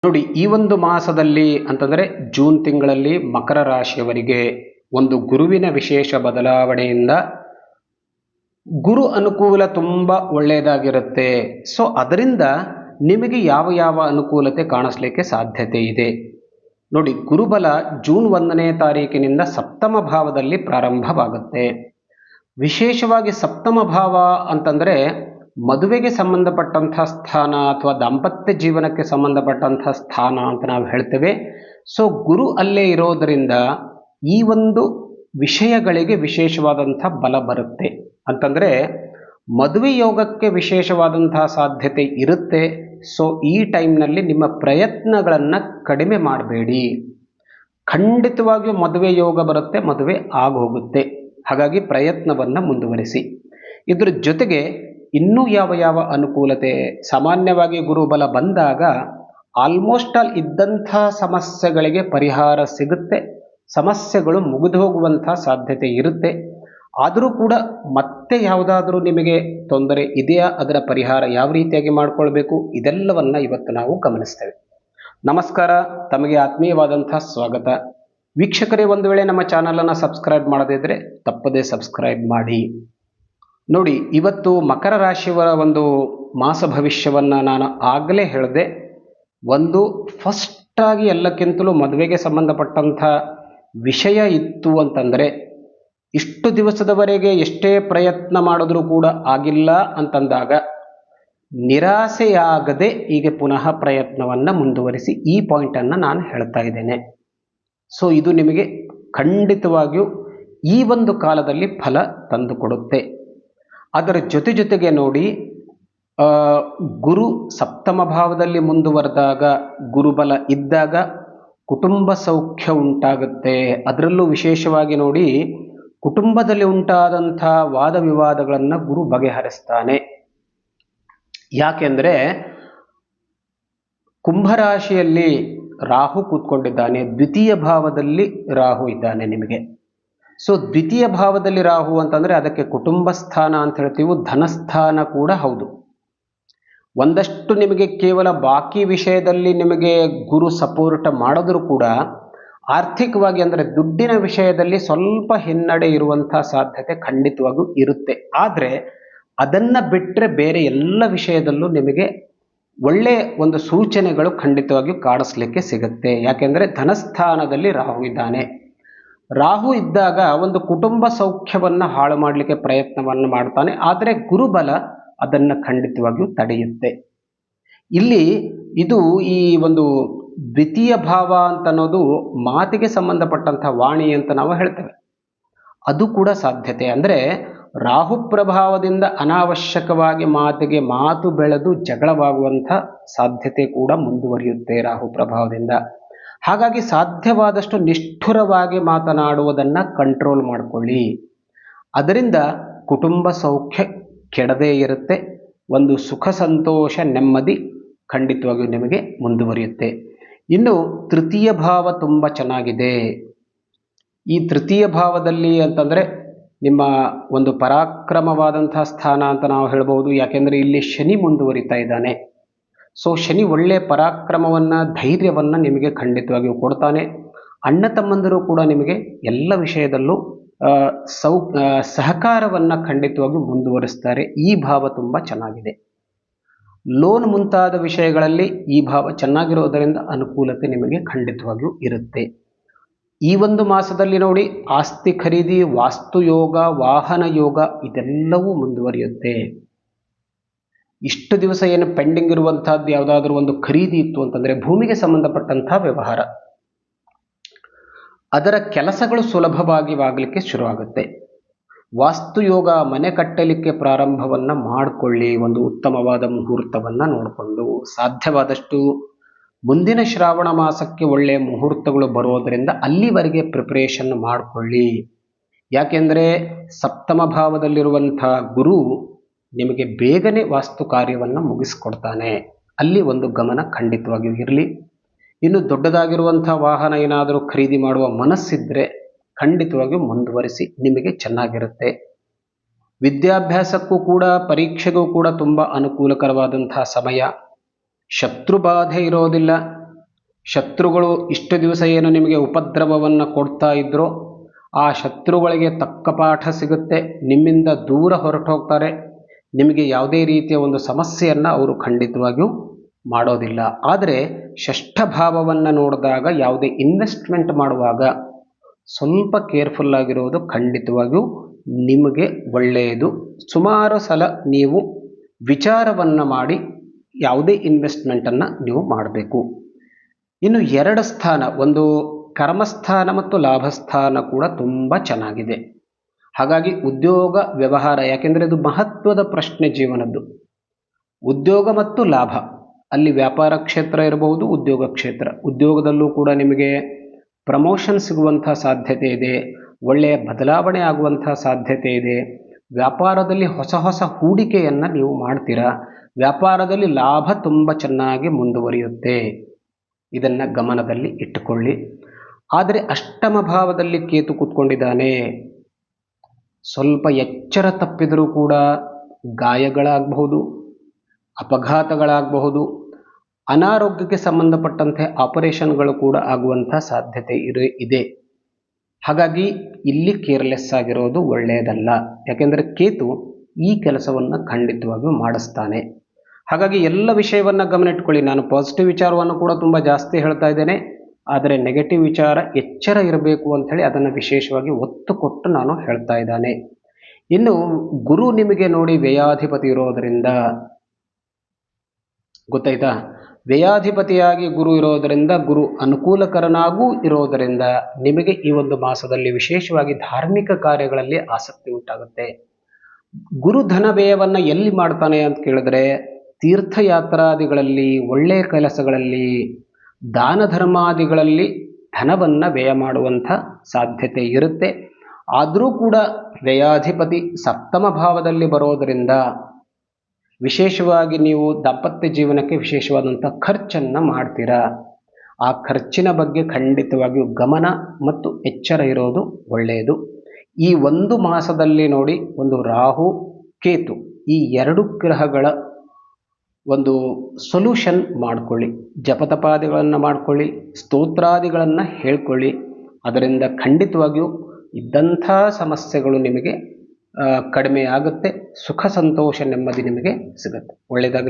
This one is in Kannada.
ನೋಡಿ, ಈ ಒಂದು ಮಾಸದಲ್ಲಿ ಅಂತಂದರೆ ಜೂನ್ ತಿಂಗಳಲ್ಲಿ ಮಕರ ರಾಶಿಯವರಿಗೆ ಒಂದು ಗುರುವಿನ ವಿಶೇಷ ಬದಲಾವಣೆಯಿಂದ ಗುರು ಅನುಕೂಲ ತುಂಬ ಒಳ್ಳೆಯದಾಗಿರುತ್ತೆ. ಸೊ ಅದರಿಂದ ನಿಮಗೆ ಯಾವ ಯಾವ ಅನುಕೂಲತೆ ಕಾಣಿಸ್ಲಿಕ್ಕೆ ಸಾಧ್ಯತೆ ಇದೆ ನೋಡಿ. ಗುರುಬಲ ಜೂನ್ 1ನೇ ತಾರೀಕಿನಿಂದ ಸಪ್ತಮ ಭಾವದಲ್ಲಿ ಪ್ರಾರಂಭವಾಗುತ್ತೆ. ವಿಶೇಷವಾಗಿ ಸಪ್ತಮ ಭಾವ ಅಂತಂದರೆ ಮದುವೆಗೆ ಸಂಬಂಧಪಟ್ಟಂಥ ಸ್ಥಾನ ಅಥವಾ ದಾಂಪತ್ಯ ಜೀವನಕ್ಕೆ ಸಂಬಂಧಪಟ್ಟಂಥ ಸ್ಥಾನ ಅಂತ ನಾವು ಹೇಳ್ತೇವೆ. ಸೊ ಗುರು ಅಲ್ಲೇ ಇರೋದರಿಂದ ಈ ಒಂದು ವಿಷಯಗಳಿಗೆ ವಿಶೇಷವಾದಂಥ ಬಲ ಬರುತ್ತೆ. ಅಂತಂದರೆ ಮದುವೆ ಯೋಗಕ್ಕೆ ವಿಶೇಷವಾದಂತಹ ಸಾಧ್ಯತೆ ಇರುತ್ತೆ. ಸೊ ಈ ಟೈಮ್ನಲ್ಲಿ ನಿಮ್ಮ ಪ್ರಯತ್ನಗಳನ್ನು ಕಡಿಮೆ ಮಾಡಬೇಡಿ. ಖಂಡಿತವಾಗಿಯೂ ಮದುವೆ ಯೋಗ ಬರುತ್ತೆ, ಮದುವೆ ಆಗೋಗುತ್ತೆ. ಹಾಗಾಗಿ ಪ್ರಯತ್ನವನ್ನು ಮುಂದುವರಿಸಿ. ಇದರ ಜೊತೆಗೆ ಇನ್ನೂ ಯಾವ ಯಾವ ಅನುಕೂಲತೆ, ಸಾಮಾನ್ಯವಾಗಿ ಗುರುಬಲ ಬಂದಾಗ ಆಲ್ಮೋಸ್ಟ್ ಆಲ್ ಇದ್ದಂಥ ಸಮಸ್ಯೆಗಳಿಗೆ ಪರಿಹಾರ ಸಿಗುತ್ತೆ. ಸಮಸ್ಯೆಗಳು ಮುಗಿದು ಹೋಗುವಂಥ ಸಾಧ್ಯತೆ ಇರುತ್ತೆ. ಆದರೂ ಕೂಡ ಮತ್ತೆ ಯಾವುದಾದ್ರೂ ನಿಮಗೆ ತೊಂದರೆ ಇದೆಯಾ, ಅದರ ಪರಿಹಾರ ಯಾವ ರೀತಿಯಾಗಿ ಮಾಡಿಕೊಳ್ಬೇಕು, ಇದೆಲ್ಲವನ್ನು ಇವತ್ತು ನಾವು ಗಮನಿಸ್ತೇವೆ. ನಮಸ್ಕಾರ, ತಮಗೆ ಆತ್ಮೀಯವಾದಂಥ ಸ್ವಾಗತ. ವೀಕ್ಷಕರೇ, ಒಂದು ವೇಳೆ ನಮ್ಮ ಚಾನಲನ್ನು ಸಬ್ಸ್ಕ್ರೈಬ್ ಮಾಡದಿದ್ದರೆ ತಪ್ಪದೇ ಸಬ್ಸ್ಕ್ರೈಬ್ ಮಾಡಿ. ನೋಡಿ, ಇವತ್ತು ಮಕರ ರಾಶಿಯವರ ಒಂದು ಮಾಸ ಭವಿಷ್ಯವನ್ನು ನಾನು ಆಗಲೇ ಹೇಳಿದೆ. ಒಂದು ಫಸ್ಟಾಗಿ ಎಲ್ಲಕ್ಕಿಂತಲೂ ಮದುವೆಗೆ ಸಂಬಂಧಪಟ್ಟಂಥ ವಿಷಯ ಇತ್ತು ಅಂತಂದರೆ, ಇಷ್ಟು ದಿವಸದವರೆಗೆ ಎಷ್ಟೇ ಪ್ರಯತ್ನ ಮಾಡಿದ್ರೂ ಕೂಡ ಆಗಿಲ್ಲ ಅಂತಂದಾಗ ನಿರಾಸೆಯಾಗದೆ ಈಗ ಪುನಃ ಪ್ರಯತ್ನವನ್ನು ಮುಂದುವರಿಸಿ. ಈ ಪಾಯಿಂಟನ್ನು ನಾನು ಹೇಳ್ತಾ ಇದ್ದೇನೆ. ಸೊ ಇದು ನಿಮಗೆ ಖಂಡಿತವಾಗಿಯೂ ಈ ಒಂದು ಕಾಲದಲ್ಲಿ ಫಲ ತಂದುಕೊಡುತ್ತೆ. ಅದರ ಜೊತೆಗೆ ನೋಡಿ, ಗುರು ಸಪ್ತಮ ಭಾವದಲ್ಲಿ ಮುಂದುವರೆದಾಗ, ಗುರುಬಲ ಇದ್ದಾಗ ಕುಟುಂಬ ಸೌಖ್ಯ ಉಂಟಾಗುತ್ತೆ. ಅದರಲ್ಲೂ ವಿಶೇಷವಾಗಿ ನೋಡಿ, ಕುಟುಂಬದಲ್ಲಿ ಉಂಟಾದಂಥ ವಾದ ವಿವಾದಗಳನ್ನು ಗುರು ಬಗೆಹರಿಸ್ತಾನೆ. ಯಾಕೆಂದರೆ ಕುಂಭರಾಶಿಯಲ್ಲಿ ರಾಹು ಕೂತ್ಕೊಂಡಿದ್ದಾನೆ, ದ್ವಿತೀಯ ಭಾವದಲ್ಲಿ ರಾಹು ಇದ್ದಾನೆ ನಿಮಗೆ. ಸೊ ದ್ವಿತೀಯ ಭಾವದಲ್ಲಿ ರಾಹು ಅಂತಂದರೆ ಅದಕ್ಕೆ ಕುಟುಂಬ ಸ್ಥಾನ ಅಂತ ಹೇಳ್ತೀವಿ, ಧನಸ್ಥಾನ ಕೂಡ ಹೌದು. ಒಂದಷ್ಟು ನಿಮಗೆ ಕೇವಲ ಬಾಕಿ ವಿಷಯದಲ್ಲಿ ನಿಮಗೆ ಗುರು ಸಪೋರ್ಟ್ ಮಾಡಿದ್ರೂ ಕೂಡ ಆರ್ಥಿಕವಾಗಿ ಅಂದರೆ ದುಡ್ಡಿನ ವಿಷಯದಲ್ಲಿ ಸ್ವಲ್ಪ ಹಿನ್ನಡೆ ಇರುವಂಥ ಸಾಧ್ಯತೆ ಖಂಡಿತವಾಗೂ ಇರುತ್ತೆ. ಆದರೆ ಅದನ್ನು ಬಿಟ್ಟರೆ ಬೇರೆ ಎಲ್ಲ ವಿಷಯದಲ್ಲೂ ನಿಮಗೆ ಒಳ್ಳೆಯ ಒಂದು ಸೂಚನೆಗಳು ಖಂಡಿತವಾಗಿಯೂ ಕಾಣಿಸ್ಲಿಕ್ಕೆ ಸಿಗುತ್ತೆ. ಯಾಕೆಂದರೆ ಧನಸ್ಥಾನದಲ್ಲಿ ರಾಹು ಇದ್ದಾನೆ. ರಾಹು ಇದ್ದಾಗ ಒಂದು ಕುಟುಂಬ ಸೌಖ್ಯವನ್ನು ಹಾಳು ಮಾಡಲಿಕ್ಕೆ ಪ್ರಯತ್ನವನ್ನು ಮಾಡ್ತಾನೆ. ಆದರೆ ಗುರುಬಲ ಅದನ್ನು ಖಂಡಿತವಾಗಿಯೂ ತಡೆಯುತ್ತೆ. ಇಲ್ಲಿ ಇದು ಈ ಒಂದು ದ್ವಿತೀಯ ಭಾವ ಅಂತ ಅನ್ನೋದು ಮಾತಿಗೆ ಸಂಬಂಧಪಟ್ಟಂಥ ವಾಣಿ ಅಂತ ನಾವು ಹೇಳ್ತೇವೆ. ಅದು ಕೂಡ ಸಾಧ್ಯತೆ. ಅಂದರೆ ರಾಹು ಪ್ರಭಾವದಿಂದ ಅನಾವಶ್ಯಕವಾಗಿ ಮಾತು ಬೆಳೆದು ಜಗಳವಾಗುವಂಥ ಸಾಧ್ಯತೆ ಕೂಡ ಮುಂದುವರಿಯುತ್ತೆ ರಾಹು ಪ್ರಭಾವದಿಂದ. ಹಾಗಾಗಿ ಸಾಧ್ಯವಾದಷ್ಟು ನಿಷ್ಠುರವಾಗಿ ಮಾತನಾಡುವುದನ್ನು ಕಂಟ್ರೋಲ್ ಮಾಡಿಕೊಳ್ಳಿ. ಅದರಿಂದ ಕುಟುಂಬ ಸೌಖ್ಯ ಕೆಡದೇ ಇರುತ್ತೆ. ಒಂದು ಸುಖ ಸಂತೋಷ ನೆಮ್ಮದಿ ಖಂಡಿತವಾಗಿಯೂ ನಿಮಗೆ ಮುಂದುವರಿಯುತ್ತೆ. ಇನ್ನು ತೃತೀಯ ಭಾವ ತುಂಬ ಚೆನ್ನಾಗಿದೆ. ಈ ತೃತೀಯ ಭಾವದಲ್ಲಿ ಅಂತಂದರೆ ನಿಮ್ಮ ಒಂದು ಪರಾಕ್ರಮವಾದಂತಹ ಸ್ಥಾನ ಅಂತ ನಾವು ಹೇಳ್ಬೋದು. ಯಾಕೆಂದರೆ ಇಲ್ಲಿ ಶನಿ ಮುಂದುವರಿತಾ ಇದ್ದಾನೆ. ಸೊ ಶನಿ ಒಳ್ಳೆಯ ಪರಾಕ್ರಮವನ್ನು, ಧೈರ್ಯವನ್ನು ನಿಮಗೆ ಖಂಡಿತವಾಗಿಯೂ ಕೊಡ್ತಾನೆ. ಅಣ್ಣ ತಮ್ಮಂದಿರು ಕೂಡ ನಿಮಗೆ ಎಲ್ಲ ವಿಷಯದಲ್ಲೂ ಸಹಕಾರವನ್ನು ಖಂಡಿತವಾಗಿಯೂ ಮುಂದುವರಿಸ್ತಾರೆ. ಈ ಭಾವ ತುಂಬ ಚೆನ್ನಾಗಿದೆ. ಲೋನ್ ಮುಂತಾದ ವಿಷಯಗಳಲ್ಲಿ ಈ ಭಾವ ಚೆನ್ನಾಗಿರೋದರಿಂದ ಅನುಕೂಲತೆ ನಿಮಗೆ ಖಂಡಿತವಾಗಿಯೂ ಇರುತ್ತೆ. ಈ ಒಂದು ಮಾಸದಲ್ಲಿ ನೋಡಿ, ಆಸ್ತಿ ಖರೀದಿ, ವಾಸ್ತು ಯೋಗ, ವಾಹನ ಯೋಗ ಇದೆಲ್ಲವೂ ಮುಂದುವರಿಯುತ್ತೆ. ಇಷ್ಟು ದಿವಸ ಏನು ಪೆಂಡಿಂಗ್ ಇರುವಂತಹದ್ದು ಯಾವುದಾದ್ರೂ ಒಂದು ಖರೀದಿ ಇತ್ತು ಅಂತಂದರೆ ಭೂಮಿಗೆ ಸಂಬಂಧಪಟ್ಟಂಥ ವ್ಯವಹಾರ, ಅದರ ಕೆಲಸಗಳು ಸುಲಭವಾಗಿ ಆಗಲಿಕ್ಕೆ ಶುರುವಾಗುತ್ತೆ. ವಾಸ್ತುಯೋಗ, ಮನೆ ಕಟ್ಟಲಿಕ್ಕೆ ಪ್ರಾರಂಭವನ್ನು ಮಾಡಿಕೊಳ್ಳಿ. ಒಂದು ಉತ್ತಮವಾದ ಮುಹೂರ್ತವನ್ನು ನೋಡಿಕೊಂಡು, ಸಾಧ್ಯವಾದಷ್ಟು ಮುಂದಿನ ಶ್ರಾವಣ ಮಾಸಕ್ಕೆ ಒಳ್ಳೆಯ ಮುಹೂರ್ತಗಳು ಬರೋದರಿಂದ ಅಲ್ಲಿವರೆಗೆ ಪ್ರಿಪರೇಷನ್ ಮಾಡಿಕೊಳ್ಳಿ. ಯಾಕೆಂದರೆ ಸಪ್ತಮ ಭಾವದಲ್ಲಿರುವಂಥ ಗುರು ನಿಮಗೆ ಬೇಗನೆ ವಾಸ್ತು ಕಾರ್ಯವನ್ನು ಮುಗಿಸ್ಕೊಡ್ತಾನೆ. ಅಲ್ಲಿ ಒಂದು ಗಮನ ಖಂಡಿತವಾಗಿಯೂ ಇರಲಿ. ಇನ್ನು ದೊಡ್ಡದಾಗಿರುವಂಥ ವಾಹನ ಏನಾದರೂ ಖರೀದಿ ಮಾಡುವ ಮನಸ್ಸಿದ್ದರೆ ಖಂಡಿತವಾಗಿಯೂ ಮುಂದುವರಿಸಿ, ನಿಮಗೆ ಚೆನ್ನಾಗಿರುತ್ತೆ. ವಿದ್ಯಾಭ್ಯಾಸಕ್ಕೂ ಕೂಡ, ಪರೀಕ್ಷೆಗೂ ಕೂಡ ತುಂಬ ಅನುಕೂಲಕರವಾದಂತಹ ಸಮಯ. ಶತ್ರುಬಾಧೆ ಇರೋದಿಲ್ಲ. ಶತ್ರುಗಳು ಇಷ್ಟು ದಿವಸ ಏನು ನಿಮಗೆ ಉಪದ್ರವವನ್ನು ಕೊಡ್ತಾ ಇದ್ರೋ ಆ ಶತ್ರುಗಳಿಗೆ ತಕ್ಕ ಪಾಠ ಸಿಗುತ್ತೆ, ನಿಮ್ಮಿಂದ ದೂರ ಹೊರಟು ಹೋಗ್ತಾರೆ. ನಿಮಗೆ ಯಾವುದೇ ರೀತಿಯ ಒಂದು ಸಮಸ್ಯೆಯನ್ನು ಅವರು ಖಂಡಿತವಾಗಿಯೂ ಮಾಡೋದಿಲ್ಲ. ಆದರೆ ಷಷ್ಠ ಭಾವವನ್ನು ನೋಡಿದಾಗ ಯಾವುದೇ ಇನ್ವೆಸ್ಟ್ಮೆಂಟ್ ಮಾಡುವಾಗ ಸ್ವಲ್ಪ ಕೇರ್ಫುಲ್ ಆಗಿರೋದು ಖಂಡಿತವಾಗಿಯೂ ನಿಮಗೆ ಒಳ್ಳೆಯದು. ಸುಮಾರು ಸಲ ನೀವು ವಿಚಾರವನ್ನು ಮಾಡಿ ಯಾವುದೇ ಇನ್ವೆಸ್ಟ್ಮೆಂಟನ್ನು ನೀವು ಮಾಡಬೇಕು. ಇನ್ನು 2 ಸ್ಥಾನ, ಒಂದು ಕರ್ಮಸ್ಥಾನ ಮತ್ತು ಲಾಭಸ್ಥಾನ ಕೂಡ ತುಂಬ ಚೆನ್ನಾಗಿದೆ. ಹಾಗಾಗಿ ಉದ್ಯೋಗ ವ್ಯವಹಾರ, ಯಾಕೆಂದರೆ ಇದು ಮಹತ್ವದ ಪ್ರಶ್ನೆ ಜೀವನದ್ದು. ಉದ್ಯೋಗ ಮತ್ತು ಲಾಭ, ಅಲ್ಲಿ ವ್ಯಾಪಾರ ಕ್ಷೇತ್ರ ಇರಬಹುದು, ಉದ್ಯೋಗ ಕ್ಷೇತ್ರ. ಉದ್ಯೋಗದಲ್ಲೂ ಕೂಡ ನಿಮಗೆ ಪ್ರಮೋಷನ್ ಸಿಗುವಂಥ ಸಾಧ್ಯತೆ ಇದೆ, ಒಳ್ಳೆಯ ಬದಲಾವಣೆ ಆಗುವಂಥ ಸಾಧ್ಯತೆ ಇದೆ. ವ್ಯಾಪಾರದಲ್ಲಿ ಹೊಸ ಹೊಸ ಹೂಡಿಕೆಯನ್ನು ನೀವು ಮಾಡ್ತೀರಾ, ವ್ಯಾಪಾರದಲ್ಲಿ ಲಾಭ ತುಂಬ ಚೆನ್ನಾಗಿ ಮುಂದುವರಿಯುತ್ತೆ. ಇದನ್ನು ಗಮನದಲ್ಲಿ ಇಟ್ಟುಕೊಳ್ಳಿ. ಆದರೆ ಅಷ್ಟಮ ಭಾವದಲ್ಲಿ ಕೇತು ಕೂತ್ಕೊಂಡಿದ್ದಾನೆ. ಸ್ವಲ್ಪ ಎಚ್ಚರ ತಪ್ಪಿದರೂ ಕೂಡ ಗಾಯಗಳಾಗಬಹುದು, ಅಪಘಾತಗಳಾಗಬಹುದು, ಅನಾರೋಗ್ಯಕ್ಕೆ ಸಂಬಂಧಪಟ್ಟಂತೆ ಆಪರೇಷನ್ಗಳು ಕೂಡ ಆಗುವಂಥ ಸಾಧ್ಯತೆ ಇದೆ. ಹಾಗಾಗಿ ಇಲ್ಲಿ ಕೇರ್ಲೆಸ್ ಆಗಿರೋದು ಒಳ್ಳೆಯದಲ್ಲ. ಯಾಕೆಂದರೆ ಕೇತು ಈ ಕೆಲಸವನ್ನು ಖಂಡಿತವಾಗಿಯೂ ಮಾಡಿಸ್ತಾನೆ. ಹಾಗಾಗಿ ಎಲ್ಲ ವಿಷಯವನ್ನು ಗಮನ ಇಟ್ಕೊಳ್ಳಿ. ನಾನು ಪಾಸಿಟಿವ್ ವಿಚಾರವನ್ನು ಕೂಡ ತುಂಬ ಜಾಸ್ತಿ ಹೇಳ್ತಾ ಇದ್ದೇನೆ, ಆದರೆ ನೆಗೆಟಿವ್ ವಿಚಾರ ಎಚ್ಚರ ಇರಬೇಕು ಅಂಥೇಳಿ ಅದನ್ನು ವಿಶೇಷವಾಗಿ ಒತ್ತು ಕೊಟ್ಟು ನಾನು ಹೇಳ್ತಾ ಇದ್ದಾನೆ. ಇನ್ನು ಗುರು ನಿಮಗೆ ನೋಡಿ ವ್ಯಯಾಧಿಪತಿ ಇರೋದರಿಂದ, ಗೊತ್ತಾಯ್ತಾ, ವ್ಯಯಾಧಿಪತಿಯಾಗಿ ಗುರು ಇರೋದರಿಂದ, ಗುರು ಅನುಕೂಲಕರನಾಗೂ ಇರೋದರಿಂದ ನಿಮಗೆ ಈ ಒಂದು ಮಾಸದಲ್ಲಿ ವಿಶೇಷವಾಗಿ ಧಾರ್ಮಿಕ ಕಾರ್ಯಗಳಲ್ಲಿ ಆಸಕ್ತಿ ಉಂಟಾಗುತ್ತೆ. ಗುರು ಧನ ವ್ಯಯವನ್ನು ಎಲ್ಲಿ ಮಾಡ್ತಾನೆ ಅಂತ ಕೇಳಿದ್ರೆ, ತೀರ್ಥಯಾತ್ರಾದಿಗಳಲ್ಲಿ, ಒಳ್ಳೆಯ ಕೆಲಸಗಳಲ್ಲಿ, ದಾನ ಧರ್ಮಾದಿಗಳಲ್ಲಿ ಧನವನ್ನು ವ್ಯಯ ಮಾಡುವಂಥ ಸಾಧ್ಯತೆ ಇರುತ್ತೆ. ಆದರೂ ಕೂಡ ವ್ಯಯಾಧಿಪತಿ ಸಪ್ತಮ ಭಾವದಲ್ಲಿ ಬರೋದರಿಂದ ವಿಶೇಷವಾಗಿ ನೀವು ದಾಂಪತ್ಯ ಜೀವನಕ್ಕೆ ವಿಶೇಷವಾದಂಥ ಖರ್ಚನ್ನು ಮಾಡ್ತೀರಾ. ಆ ಖರ್ಚಿನ ಬಗ್ಗೆ ಖಂಡಿತವಾಗಿಯೂ ಗಮನ ಮತ್ತು ಎಚ್ಚರ ಇರೋದು ಒಳ್ಳೆಯದು. ಈ ಒಂದು ಮಾಸದಲ್ಲಿ ನೋಡಿ, ಒಂದು ರಾಹು ಕೇತು ಈ 2 ಗ್ರಹಗಳ ಒಂದು ಸೊಲ್ಯೂಷನ್ ಮಾಡಿಕೊಳ್ಳಿ. ಜಪತಪಾದಿಗಳನ್ನು ಮಾಡಿಕೊಳ್ಳಿ, ಸ್ತೋತ್ರಾದಿಗಳನ್ನು ಹೇಳ್ಕೊಳ್ಳಿ. ಅದರಿಂದ ಖಂಡಿತವಾಗಿಯೂ ಇದ್ದಂಥ ಸಮಸ್ಯೆಗಳು ನಿಮಗೆ ಕಡಿಮೆ ಆಗುತ್ತೆ. ಸುಖ ಸಂತೋಷ ನೆಮ್ಮದಿ ನಿಮಗೆ ಸಿಗುತ್ತೆ. ಒಳ್ಳೆಯದಾಗಲಿ.